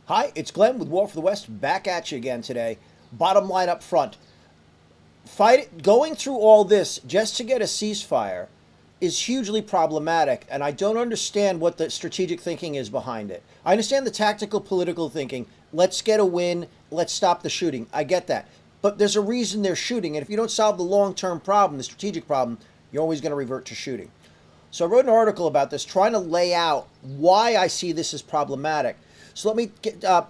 Hi, it's Glenn with War for the West, back at you again today. Bottom line up front. Going through all this just to get a ceasefire is hugely problematic, and I don't understand what the strategic thinking is behind it. I understand the tactical political thinking. Let's get a win, let's stop the shooting. I get that. But there's a reason they're shooting, and if you don't solve the long-term problem, the strategic problem, you're always going to revert to shooting. So I wrote an article about this, trying to lay out why I see this as problematic. So let me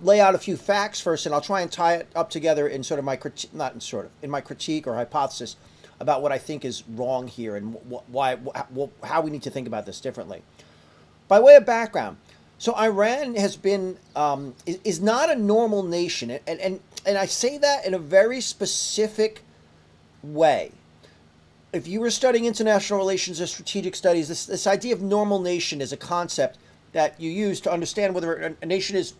lay out a few facts first, and I'll try and tie it up together in sort of my in my critique or hypothesis about what I think is wrong here and how we need to think about this differently. By way of background, so Iran has been is not a normal nation, and I say that in a very specific way. If you were studying international relations or strategic studies, this idea of normal nation is a concept that you use to understand whether a nation is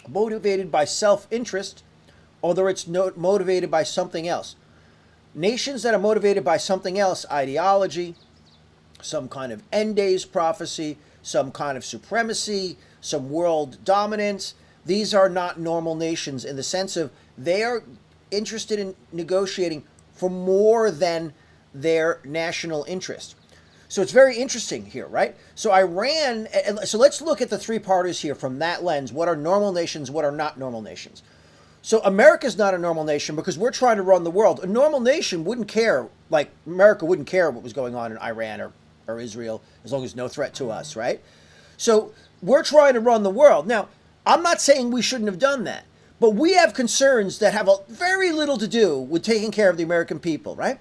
motivated by self-interest or whether it's motivated by something else. Nations that are motivated by something else, ideology, some kind of end days prophecy, some kind of supremacy, some world dominance, these are not normal nations in the sense of they are interested in negotiating for more than their national interest. So it's very interesting here, right? So Iran, so let's look at the three parties here from that lens. What are normal nations? What are not normal nations? So America's not a normal nation because we're trying to run the world. A normal nation wouldn't care, like America wouldn't care what was going on in Iran or Israel as long as no threat to us, right? So we're trying to run the world. Now, I'm not saying we shouldn't have done that, but we have concerns that have very little to do with taking care of the American people, right?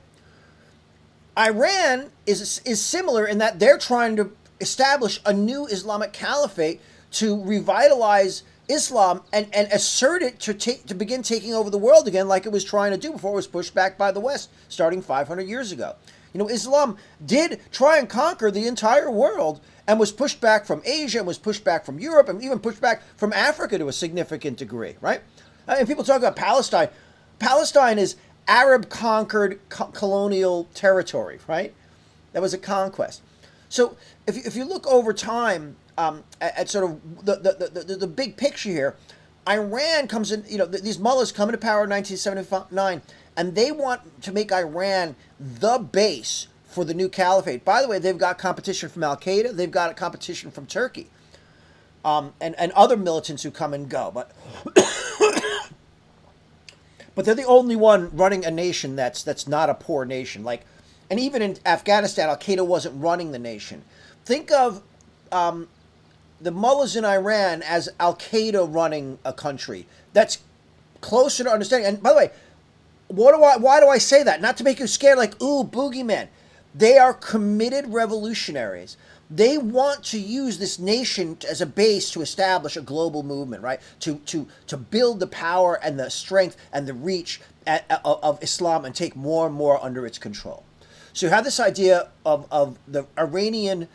Iran is similar in that they're trying to establish a new Islamic caliphate to revitalize Islam and assert it to begin taking over the world again like it was trying to do before it was pushed back by the West starting 500 years ago. You know, Islam did try and conquer the entire world and was pushed back from Asia and was pushed back from Europe and even pushed back from Africa to a significant degree, right? And people talk about Palestine. Palestine is Arab-conquered colonial territory, right? That was a conquest. So if you look over time at sort of the big picture here, Iran comes in, you know, these mullahs come into power in 1979, and they want to make Iran the base for the new caliphate. By the way, they've got competition from Al-Qaeda, they've got competition from Turkey, and other militants who come and go. But they're the only one running a nation that's not a poor nation. Like, and even in Afghanistan, Al-Qaeda wasn't running the nation. Think of the mullahs in Iran as Al-Qaeda running a country. That's closer to understanding. And by the way, why do I say that? Not to make you scared, like, ooh, boogeyman. They are committed revolutionaries. They want to use this nation as a base to establish a global movement, right? To build the power and the strength and the reach of Islam and take more and more under its control. So you have this idea of the Iranian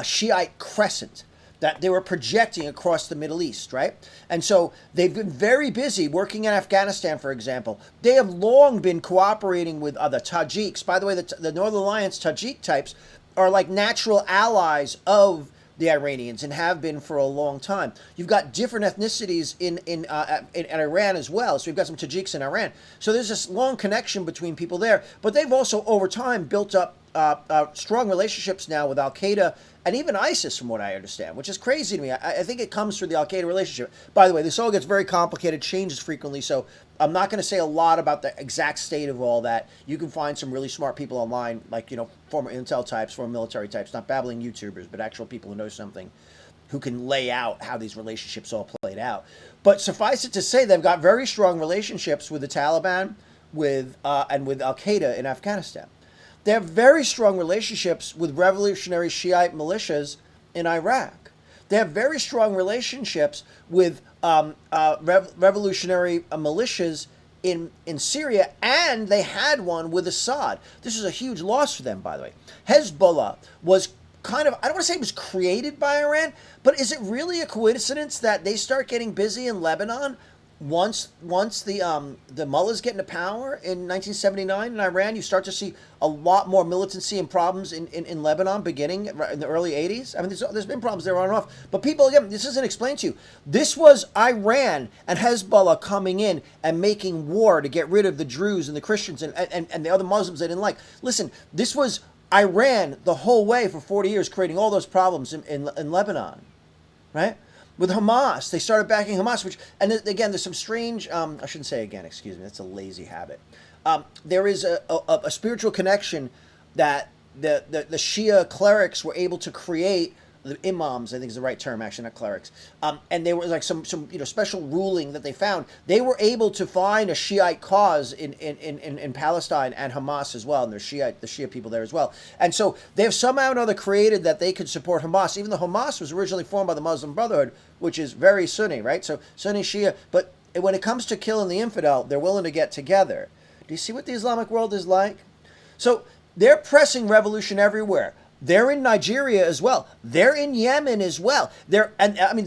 Shiite crescent that they were projecting across the Middle East, right? And so they've been very busy working in Afghanistan, for example. They have long been cooperating with the Tajiks. By the way, the Northern Alliance Tajik types are like natural allies of the Iranians and have been for a long time. You've got different ethnicities in Iran as well. So you've got some Tajiks in Iran. So there's this long connection between people there. But they've also, over time, built up strong relationships now with Al-Qaeda and even ISIS, from what I understand, which is crazy to me. I think it comes through the Al-Qaeda relationship. By the way, this all gets very complicated, changes frequently, so I'm not going to say a lot about the exact state of all that. You can find some really smart people online, like, you know, former intel types, former military types, not babbling YouTubers, but actual people who know something, who can lay out how these relationships all played out. But suffice it to say, they've got very strong relationships with the Taliban, and with Al-Qaeda in Afghanistan. They have very strong relationships with revolutionary Shiite militias in Iraq. They have very strong relationships with revolutionary militias in Syria, and they had one with Assad. This is a huge loss for them, by the way. Hezbollah was kind of, I don't want to say it was created by Iran, but is it really a coincidence that they start getting busy in Lebanon once the Mullahs get into power in 1979 in Iran, you start to see a lot more militancy and problems in Lebanon beginning in the early 80s. I mean, there's been problems there on and off, but people, again, this isn't explained to you. This was Iran and Hezbollah coming in and making war to get rid of the Druze and the Christians and the other Muslims they didn't like. Listen, this was Iran the whole way for 40 years, creating all those problems in Lebanon, right? With Hamas, they started backing Hamas, and again, there's some strange, I shouldn't say again, excuse me, that's a lazy habit. There is a spiritual connection that the Shia clerics were able to create, the imams, I think is the right term, actually, not clerics. And there was like some special ruling that they found. They were able to find a Shiite cause in Palestine and Hamas as well, and there's the Shia people there as well. And so they have somehow or other created that they could support Hamas, even though Hamas was originally formed by the Muslim Brotherhood, which is very Sunni, right? So Sunni Shia, but when it comes to killing the infidel, they're willing to get together. Do you see what the Islamic world is like? So they're pressing revolution everywhere. They're in Nigeria as well. They're in Yemen as well. They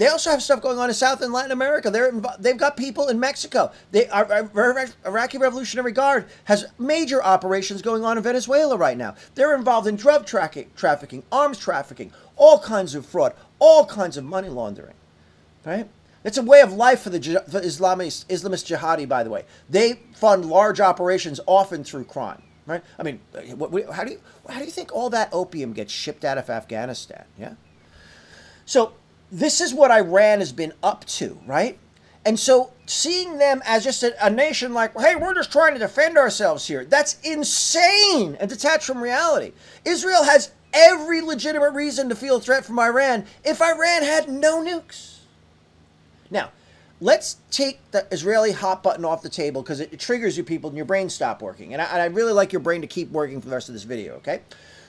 also have stuff going on in South and Latin America. They've got people in Mexico. Iraqi Revolutionary Guard has major operations going on in Venezuela right now. They're involved in drug trafficking, arms trafficking, all kinds of fraud, all kinds of money laundering, right? It's a way of life for the Islamist jihadi, by the way. They fund large operations often through crime. Right? I mean, how do you think all that opium gets shipped out of Afghanistan? Yeah. So this is what Iran has been up to, right? And so seeing them as just a nation like, hey, we're just trying to defend ourselves here, that's insane and detached from reality. Israel has every legitimate reason to feel a threat from Iran if Iran had no nukes. Now, let's take the Israeli hot button off the table because it triggers you people and your brains stop working. And I really like your brain to keep working for the rest of this video, okay?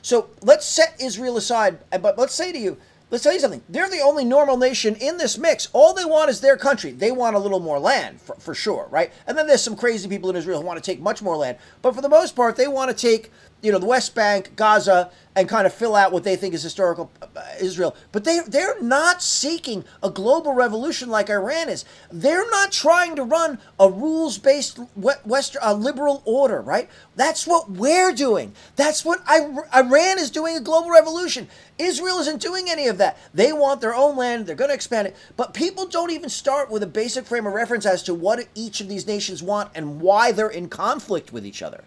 So let's set Israel aside, but let's tell you something. They're the only normal nation in this mix. All they want is their country. They want a little more land, for sure, right? And then there's some crazy people in Israel who want to take much more land. But for the most part, they want to take, the West Bank, Gaza, and kind of fill out what they think is historical Israel. But they're not seeking a global revolution like Iran is. They're not trying to run a rules-based Western liberal order, right? That's what we're doing. That's what Iran is doing, a global revolution. Israel isn't doing any of that. They want their own land. They're going to expand it. But people don't even start with a basic frame of reference as to what each of these nations want and why they're in conflict with each other.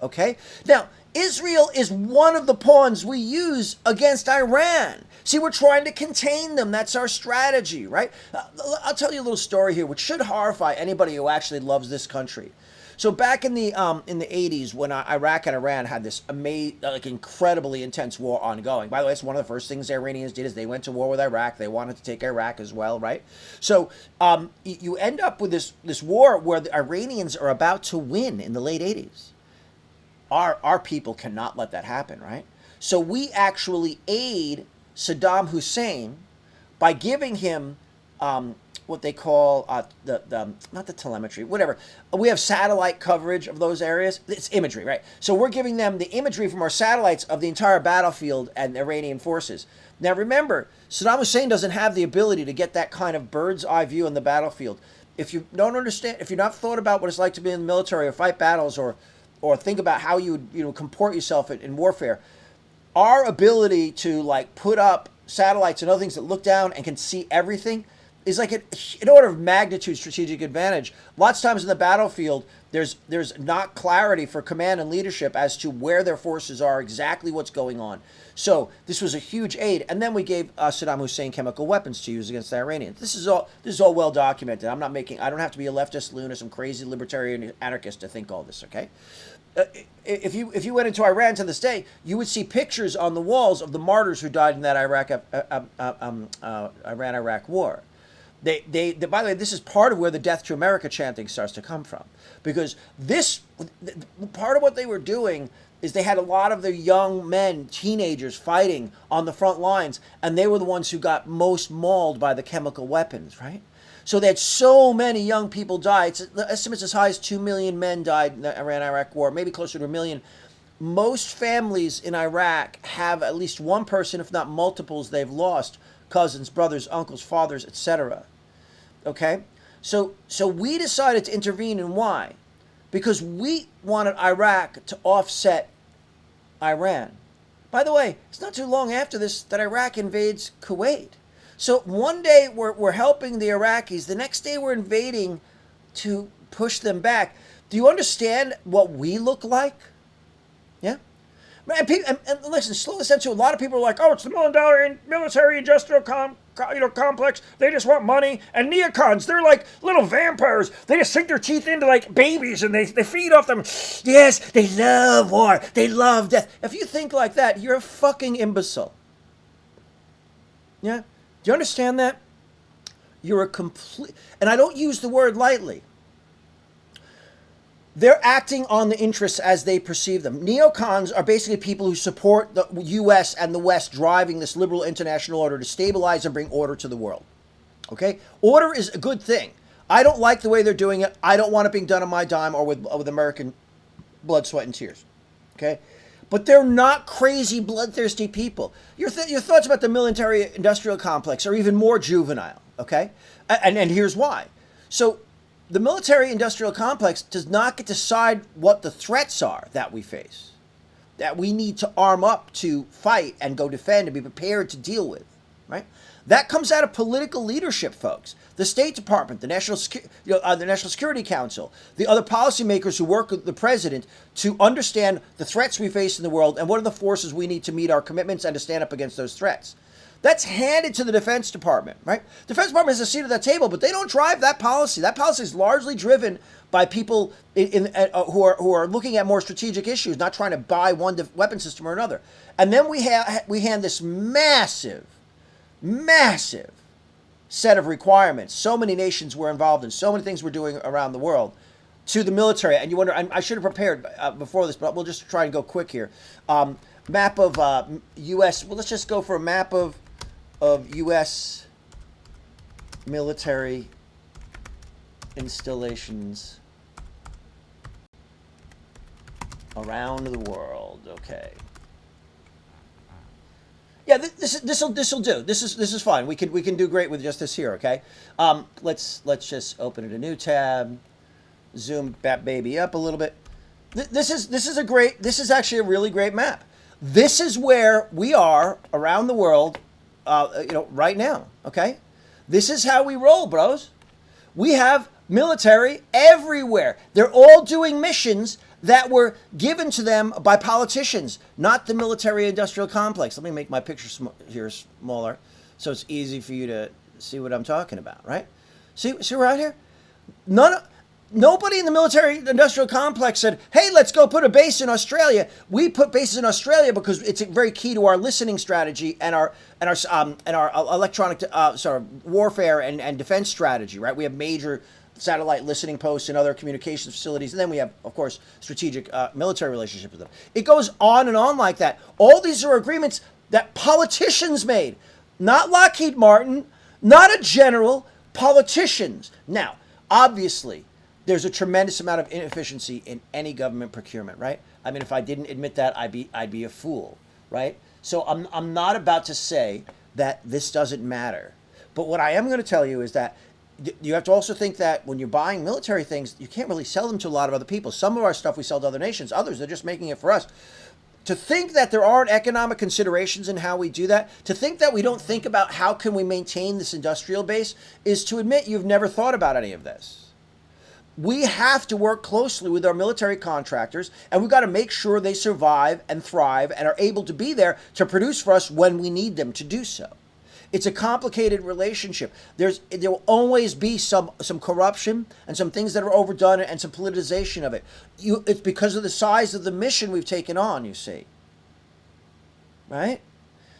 Okay? Now, Israel is one of the pawns we use against Iran. See, we're trying to contain them. That's our strategy, right? I'll tell you a little story here, which should horrify anybody who actually loves this country. So back in the 80s, when Iraq and Iran had this incredibly intense war ongoing. By the way, it's one of the first things the Iranians did is they went to war with Iraq. They wanted to take Iraq as well, right? So you end up with this war where the Iranians are about to win in the late 80s. Our people cannot let that happen, right? So we actually aid Saddam Hussein by giving him what they call not the telemetry, whatever. We have satellite coverage of those areas. It's imagery, right? So we're giving them the imagery from our satellites of the entire battlefield and Iranian forces. Now remember, Saddam Hussein doesn't have the ability to get that kind of bird's eye view on the battlefield. If you don't understand, if you've not thought about what it's like to be in the military or fight battles or think about how you would comport yourself in warfare, our ability to put up satellites and other things that look down and can see everything is like an order of magnitude strategic advantage. Lots of times in the battlefield, there's not clarity for command and leadership as to where their forces are, exactly what's going on. So this was a huge aid. And then we gave Saddam Hussein chemical weapons to use against the Iranians. This is all well documented. I don't have to be a leftist loon or some crazy libertarian anarchist to think all this, okay? If you went into Iran to this day, you would see pictures on the walls of the martyrs who died in that Iran-Iraq war. By the way, this is part of where the "Death to America" chanting starts to come from, because part of what they were doing is they had a lot of their young men, teenagers, fighting on the front lines, and they were the ones who got most mauled by the chemical weapons, right? So they had so many young people die. It's estimates as high as 2 million men died in the Iran-Iraq war, maybe closer to 1 million. Most families in Iraq have at least one person, if not multiples, they've lost: cousins, brothers, uncles, fathers, etc. Okay? So we decided to intervene, and why? Because we wanted Iraq to offset Iran. By the way, it's not too long after this that Iraq invades Kuwait. So one day we're helping the Iraqis, the next day we're invading to push them back. Do you understand what we look like? Yeah? And listen, slow this down too. A lot of people are like, oh, it's the military-industrial complex. They just want money. And neocons, they're like little vampires. They just sink their teeth into like babies and they feed off them. Yes, they love war. They love death. If you think like that, you're a fucking imbecile. Yeah? Do you understand that? You're a complete... And I don't use the word lightly. They're acting on the interests as they perceive them. Neocons are basically people who support the U.S. and the West driving this liberal international order to stabilize and bring order to the world. Okay? Order is a good thing. I don't like the way they're doing it. I don't want it being done on my dime or with American blood, sweat, and tears. Okay? But they're not crazy, bloodthirsty people. Your thoughts about the military-industrial complex are even more juvenile. Okay? And here's why. So... the military-industrial complex does not get to decide what the threats are that we face, that we need to arm up to fight and go defend and be prepared to deal with, right? That comes out of political leadership, folks. The State Department, the National Security Council, the other policymakers who work with the president to understand the threats we face in the world and what are the forces we need to meet our commitments and to stand up against those threats. That's handed to the Defense Department, right? Defense Department has a seat at that table, but they don't drive that policy. That policy is largely driven by people who are looking at more strategic issues, not trying to buy one weapon system or another. And then we hand this massive set of requirements. So many nations were involved in, so many things we're doing around the world to the military. And you wonder, I should have prepared before this, but we'll just try and go quick here. Map of U.S. Well, let's just go for a map of U.S. military installations around the world. Okay. Yeah, this will do. This is fine. We can do great with just this here. Okay. Let's just open it a new tab. Zoom that baby up a little bit. This is actually a really great map. This is where we are around the world. Right now, okay? This is how we roll, bros. We have military everywhere. They're all doing missions that were given to them by politicians, not the military-industrial complex. Let me make my picture here smaller so it's easy for you to see what I'm talking about, right? See we're out here? Nobody in the military-industrial complex said, hey, let's go put a base in Australia. We put bases in Australia because it's very key to our listening strategy and our electronic warfare and defense strategy, right? We have major satellite listening posts and other communications facilities. And then we have, of course, strategic military relationships with them. It goes on and on like that. All these are agreements that politicians made, not Lockheed Martin, not a general, politicians. Now, obviously, there's a tremendous amount of inefficiency in any government procurement, right? I mean, if I didn't admit that, I'd be a fool, right? So I'm not about to say that this doesn't matter. But what I am going to tell you is that you have to also think that when you're buying military things, you can't really sell them to a lot of other people. Some of our stuff we sell to other nations. Others, they're just making it for us. To think that there aren't economic considerations in how we do that, to think that we don't think about how can we maintain this industrial base, is to admit you've never thought about any of this. We have to work closely with our military contractors, and we've got to make sure they survive and thrive and are able to be there to produce for us when we need them to do so. It's a complicated relationship. There will always be some corruption and some things that are overdone and some politicization of it. It's because of the size of the mission we've taken on, you see. Right?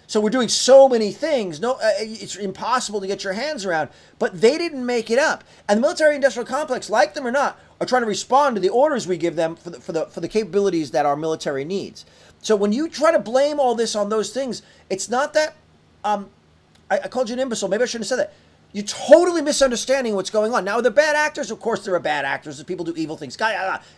So we're doing so many things. It's impossible to get your hands around. But they didn't make it up. And the military-industrial complex, like them or not, are trying to respond to the orders we give them for the capabilities that our military needs. So when you try to blame all this on those things, it's not that... I called you an imbecile. Maybe I shouldn't have said that. You're totally misunderstanding what's going on. Now, are there bad actors? Of course there are bad actors. People do evil things.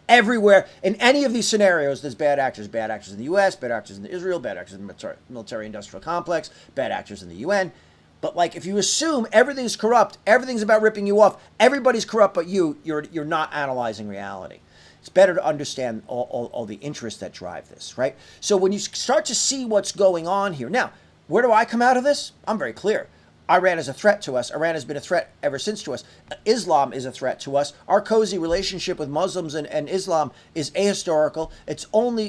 Everywhere. In any of these scenarios, there's bad actors. Bad actors in the U.S., bad actors in Israel, bad actors in the military-industrial complex, bad actors in the UN. But like, if you assume everything's corrupt, everything's about ripping you off, everybody's corrupt but you're not analyzing reality. It's better to understand all the interests that drive this, right? So when you start to see what's going on here, now, where do I come out of this? I'm very clear. Iran is a threat to us. Iran has been a threat ever since to us. Islam is a threat to us. Our cozy relationship with Muslims and Islam is ahistorical.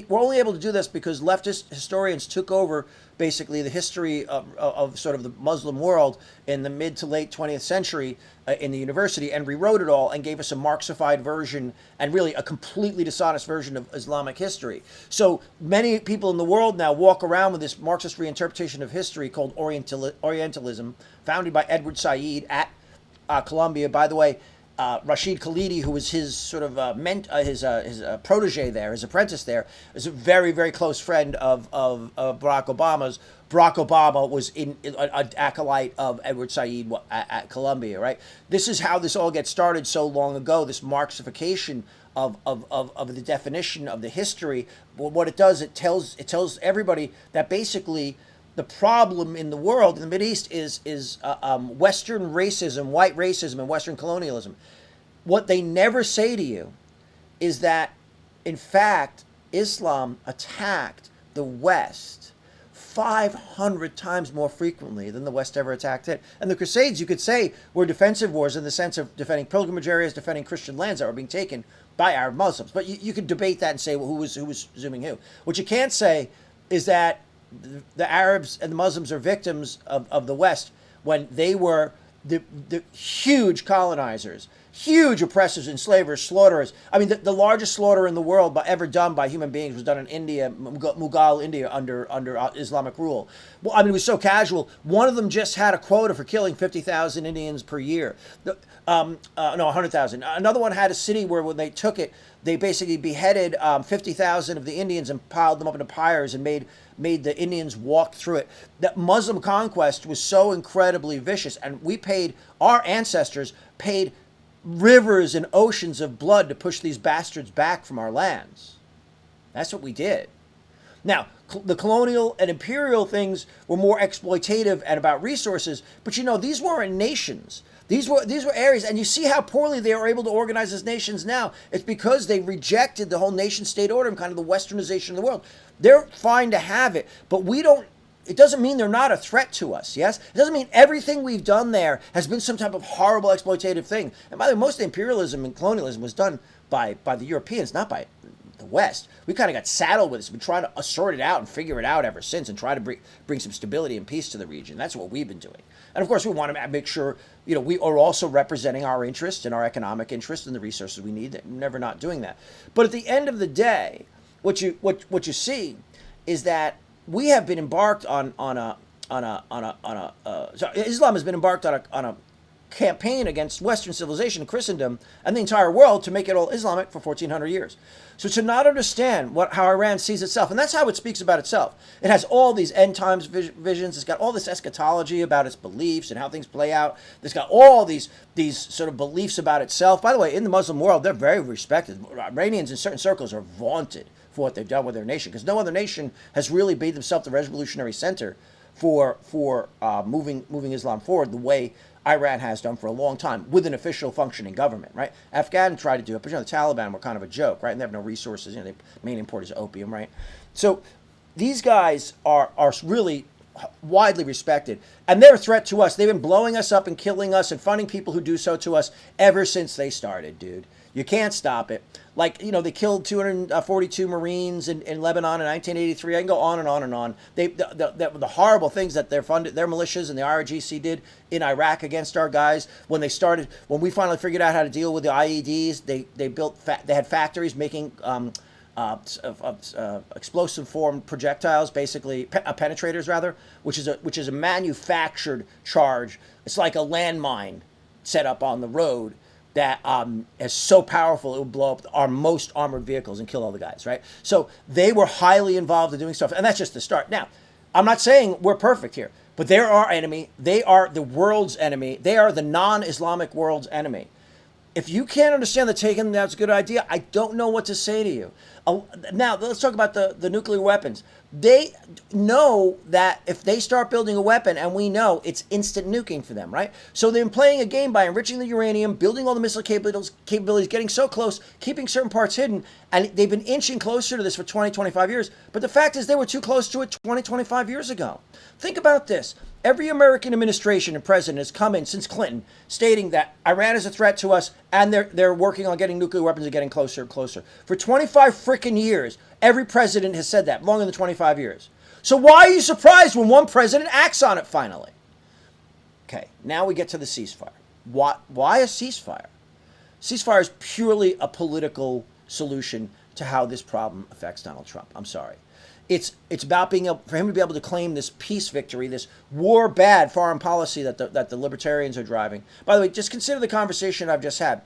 We're only able to do this because leftist historians took over basically the history of sort of the Muslim world in the mid to late 20th century in the university and rewrote it all and gave us a Marxified version and really a completely dishonest version of Islamic history. So many people in the world now walk around with this Marxist reinterpretation of history called Orientalism, founded by Edward Said at Columbia. By the way, Rashid Khalidi, who was his sort of his protege there, his apprentice there, is a very, very close friend of Barack Obama's. Barack Obama was an acolyte of Edward Said at Columbia, right? This is how this all gets started so long ago, this Marxification of the definition of the history. But what it does, it tells everybody that basically the problem in the world, in the Mideast, is Western racism, white racism, and Western colonialism. What they never say to you is that, in fact, Islam attacked the West 500 times more frequently than the West ever attacked it. And the Crusades, you could say, were defensive wars in the sense of defending pilgrimage areas, defending Christian lands that were being taken by Arab Muslims. But you could debate that and say, well, who was zooming who? What you can't say is that the Arabs and the Muslims are victims of the West when they were the huge colonizers, huge oppressors, enslavers, slaughterers. I mean, the largest slaughter in the world ever done by human beings was done in India, Mughal India, under Islamic rule. Well, I mean, it was so casual. One of them just had a quota for killing 50,000 Indians per year. No, 100,000. Another one had a city where when they took it, they basically beheaded 50,000 of the Indians and piled them up into pyres and made the Indians walk through it. That Muslim conquest was so incredibly vicious, and our ancestors paid rivers and oceans of blood to push these bastards back from our lands. That's what we did. Now, the colonial and imperial things were more exploitative and about resources, but these weren't nations. These were areas, and you see how poorly they are able to organize as nations now. It's because they rejected the whole nation-state order and kind of the westernization of the world. They're fine to have it, but we don't. It doesn't mean they're not a threat to us, yes? It doesn't mean everything we've done there has been some type of horrible exploitative thing. And by the way, most of the imperialism and colonialism was done by the Europeans, not by the West. We kind of got saddled with this. We've been trying to sort it out and figure it out ever since and try to bring some stability and peace to the region. That's what we've been doing. And of course, we want to make sure, we are also representing our interests and our economic interests and the resources we need. We're never not doing that. But at the end of the day, what you see is that we have been embarked on Islam has been embarked on a campaign against Western civilization and Christendom and the entire world to make it all Islamic for 1,400 years. So to not understand how Iran sees itself, and that's how it speaks about itself. It has all these end times visions. It's got all this eschatology about its beliefs and how things play out. It's got all these sort of beliefs about itself. By the way, in the Muslim world, they're very respected. Iranians in certain circles are vaunted for what they've done with their nation, because no other nation has really made themselves the revolutionary center for moving Islam forward the way Iran has done for a long time with an official functioning government, right? Afghan tried to do it, but the Taliban were kind of a joke, right? And they have no resources. Their main import is opium, right? So these guys are really widely respected, and they're a threat to us. They've been blowing us up and killing us and funding people who do so to us ever since they started, dude. You can't stop it. Like, they killed 242 Marines in Lebanon in 1983. I can go on and on and on. The horrible things that their militias and the IRGC did in Iraq against our guys when we finally figured out how to deal with the IEDs. They had factories making explosive form projectiles, basically penetrators rather, which is a manufactured charge. It's like a landmine set up on the road that is so powerful it would blow up our most armored vehicles and kill all the guys, right? So they were highly involved in doing stuff, and that's just the start. Now, I'm not saying we're perfect here, but they're our enemy. They are the world's enemy. They are the non-Islamic world's enemy. If you can't understand that taking them down is a good idea, I don't know what to say to you. Now, let's talk about the nuclear weapons. They know that if they start building a weapon, and we know it's instant nuking for them, right? So they're playing a game by enriching the uranium, building all the missile capabilities, getting so close, keeping certain parts hidden, and they've been inching closer to this for 20, 25 years. But the fact is they were too close to it 20, 25 years ago. Think about this. Every American administration and president has come in since Clinton stating that Iran is a threat to us and they're working on getting nuclear weapons and getting closer and closer. For 25 freaking years, every president has said that, longer than 25 years. So why are you surprised when one president acts on it finally? Okay, now we get to the ceasefire. Why a ceasefire? Ceasefire is purely a political solution to how this problem affects Donald Trump. I'm sorry. It's about being able, for him to be able to claim this peace victory, this war bad foreign policy that the libertarians are driving. By the way, just consider the conversation I've just had.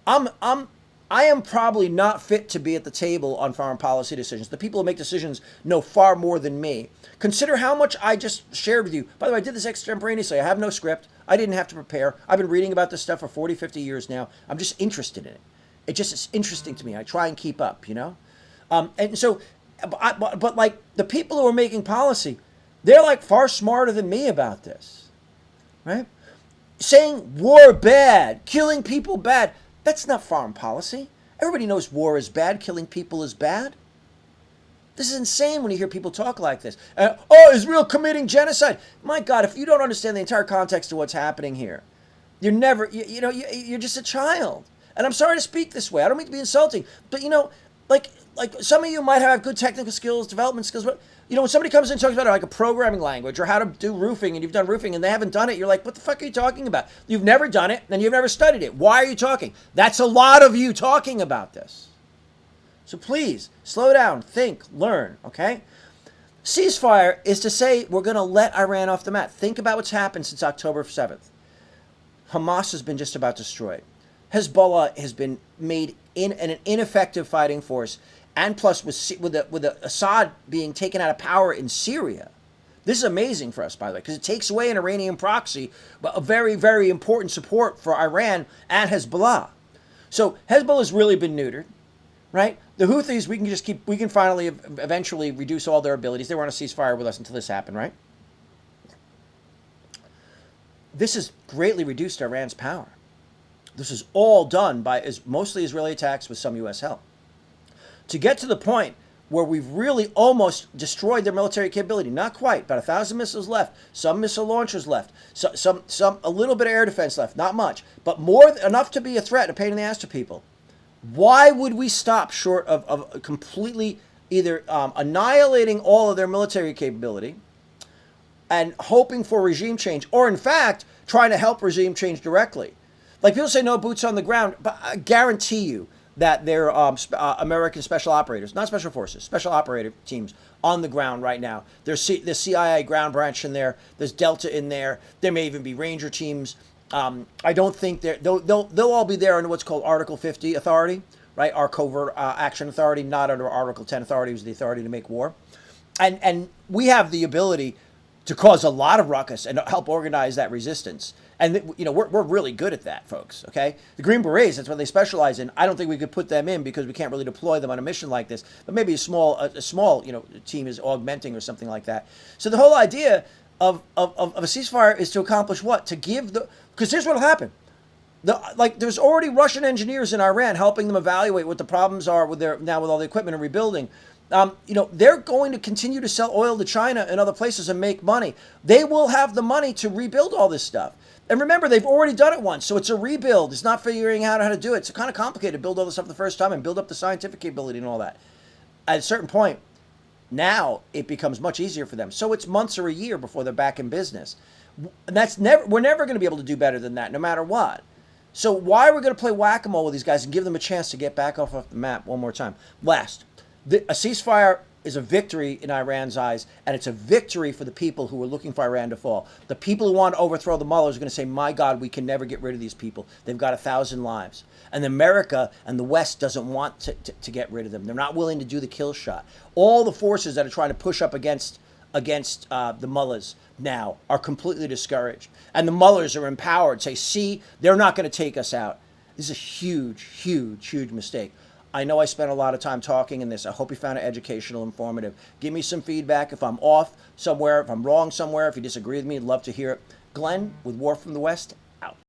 I am probably not fit to be at the table on foreign policy decisions. The people who make decisions know far more than me. Consider how much I just shared with you. By the way, I did this extemporaneously. I have no script. I didn't have to prepare. I've been reading about this stuff for 40, 50 years now. I'm just interested in it. It just is interesting to me. I try and keep up, you know? And so, but like the people who are making policy, they're like far smarter than me about this, right? Saying war bad, killing people bad, that's not foreign policy. Everybody knows war is bad, killing people is bad. This is insane when you hear people talk like this. Oh, Israel committing genocide. My God, if you don't understand the entire context of what's happening here, you're never, you're just a child. And I'm sorry to speak this way. I don't mean to be insulting, but like some of you might have good technical skills, development skills, but when somebody comes in and talks about like a programming language or how to do roofing, and you've done roofing and they haven't done it, you're like, what the fuck are you talking about? You've never done it and you've never studied it. Why are you talking? That's a lot of you talking about this. So please, slow down, think, learn, okay? Ceasefire is to say we're going to let Iran off the mat. Think about what's happened since October 7th. Hamas has been just about destroyed. Hezbollah has been made an ineffective fighting force, and plus with Assad being taken out of power in Syria. This is amazing for us, by the way, because it takes away an Iranian proxy, but a very, very important support for Iran and Hezbollah. So Hezbollah has really been neutered, right? The Houthis, we can finally eventually reduce all their abilities. They were on a ceasefire with us until this happened, right? This has greatly reduced Iran's power. This is all done by mostly Israeli attacks with some U.S. help. To get to the point where we've really almost destroyed their military capability, not quite, about 1,000 missiles left, some missile launchers left, a little bit of air defense left, not much, but more enough to be a threat, a pain in the ass to people. Why would we stop short of completely either annihilating all of their military capability and hoping for regime change, or in fact, trying to help regime change directly? Like people say no boots on the ground, but I guarantee you that there are American special operators, not special forces, special operator teams on the ground right now. There's CIA ground branch in there. There's Delta in there. There may even be Ranger teams. I don't think they'll all be there under what's called Article 50 authority, right? Our covert action authority, not under Article 10 authority, which is the authority to make war. And we have the ability to cause a lot of ruckus and help organize that resistance. And we're really good at that, folks. Okay, the Green Berets, that's what they specialize in. I don't think we could put them in because we can't really deploy them on a mission like this. But maybe a small team is augmenting or something like that. So the whole idea of a ceasefire is to accomplish what? To give because here's what'll happen. There's already Russian engineers in Iran helping them evaluate what the problems are with all the equipment and rebuilding. They're going to continue to sell oil to China and other places and make money. They will have the money to rebuild all this stuff. And remember, they've already done it once, so it's a rebuild. It's not figuring out how to do it. It's kind of complicated to build all this stuff the first time and build up the scientific capability and all that. At a certain point, now it becomes much easier for them. So it's months or a year before they're back in business. We're never going to be able to do better than that, no matter what. So why are we going to play whack-a-mole with these guys and give them a chance to get back off the map one more time? Last, a ceasefire is a victory in Iran's eyes, and it's a victory for the people who are looking for Iran to fall. The people who want to overthrow the Mullahs are going to say, my God, we can never get rid of these people. They've got 1,000 lives. And America and the West doesn't want to get rid of them. They're not willing to do the kill shot. All the forces that are trying to push up against the Mullahs now are completely discouraged. And the Mullahs are empowered, say, see, they're not going to take us out. This is a huge, huge, huge mistake. I know I spent a lot of time talking in this. I hope you found it educational, informative. Give me some feedback if I'm off somewhere, if I'm wrong somewhere, if you disagree with me. I'd love to hear it. Glenn with War from the West, out.